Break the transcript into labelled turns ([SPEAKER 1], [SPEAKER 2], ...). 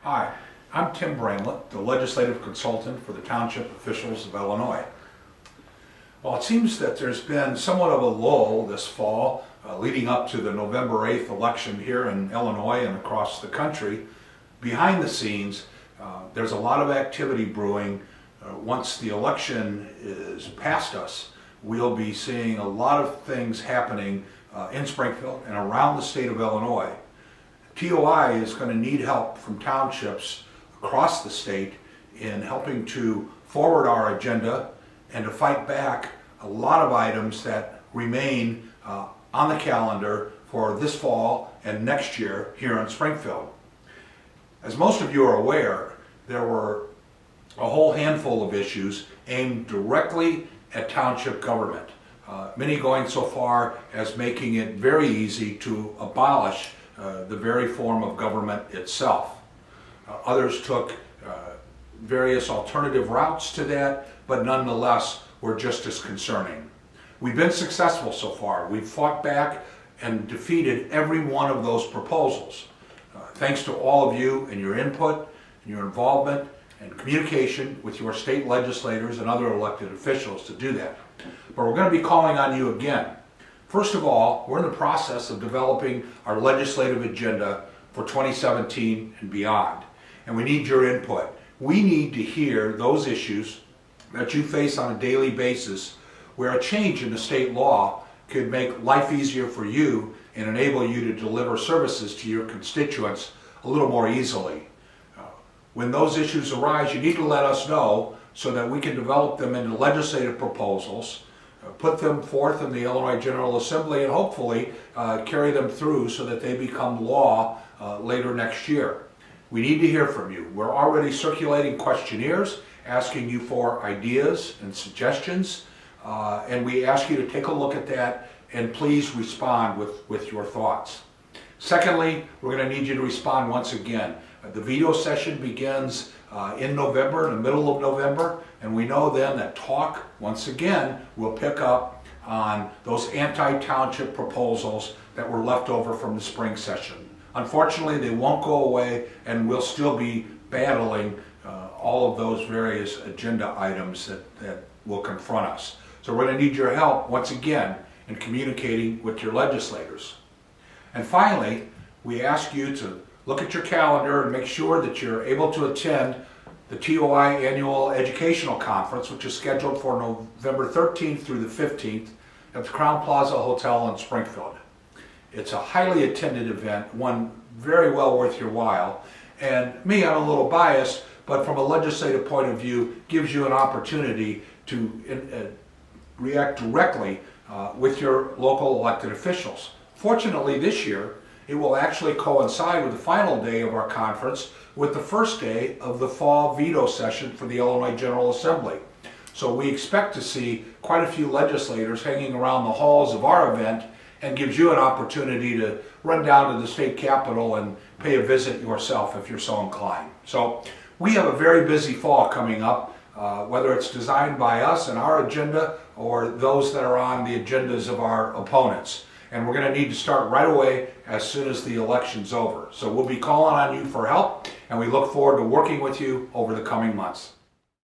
[SPEAKER 1] Hi, I'm Tim Brainlett, the legislative consultant for the township officials of Illinois. Well, it seems that there's been somewhat of a lull this fall leading up to the November 8th election here in Illinois and across the country. Behind the scenes, there's a lot of activity brewing. Once the election is past us, we'll be seeing a lot of things happening in Springfield and around the state of Illinois. TOI is going to need help from townships across the state in helping to forward our agenda and to fight back a lot of items that remain on the calendar for this fall and next year here in Springfield. As most of you are aware, there were a whole handful of issues aimed directly at township government, many going so far as making it very easy to abolish the very form of government itself. Others took various alternative routes to that, but nonetheless were just as concerning. We've been successful so far. We've fought back and defeated every one of those proposals. Thanks to all of you and your input and your involvement and communication with your state legislators and other elected officials to do that. But we're going to be calling on you again. First of all, we're in the process of developing our legislative agenda for 2017 and beyond. And we need your input. We need to hear those issues that you face on a daily basis where a change in the state law could make life easier for you and enable you to deliver services to your constituents a little more easily. When those issues arise, you need to let us know so that we can develop them into legislative proposals, put them forth in the Illinois General Assembly, and hopefully carry them through so that they become law later next year. We need to hear from you. We're already circulating questionnaires asking you for ideas and suggestions, and we ask you to take a look at that and please respond with your thoughts. Secondly, we're going to need you to respond once again. The veto session begins in November, in the middle of November, and we know then that talk, once again, will pick up on those anti-township proposals that were left over from the spring session. Unfortunately, they won't go away, and we'll still be battling all of those various agenda items that will confront us. So we're going to need your help, once again, in communicating with your legislators. And finally, we ask you to look at your calendar and make sure that you're able to attend the TOI Annual Educational Conference, which is scheduled for November 13th through the 15th at the Crown Plaza Hotel in Springfield. It's a highly attended event, one very well worth your while, and me, I'm a little biased, but from a legislative point of view, gives you an opportunity to react directly with your local elected officials. Fortunately, this year, it will actually coincide with the final day of our conference with the first day of the fall veto session for the Illinois General Assembly. So we expect to see quite a few legislators hanging around the halls of our event, and gives you an opportunity to run down to the state capitol and pay a visit yourself if you're so inclined. So we have a very busy fall coming up, whether it's designed by us and our agenda or those that are on the agendas of our opponents. And we're going to need to start right away as soon as the election's over. So we'll be calling on you for help, and we look forward to working with you over the coming months.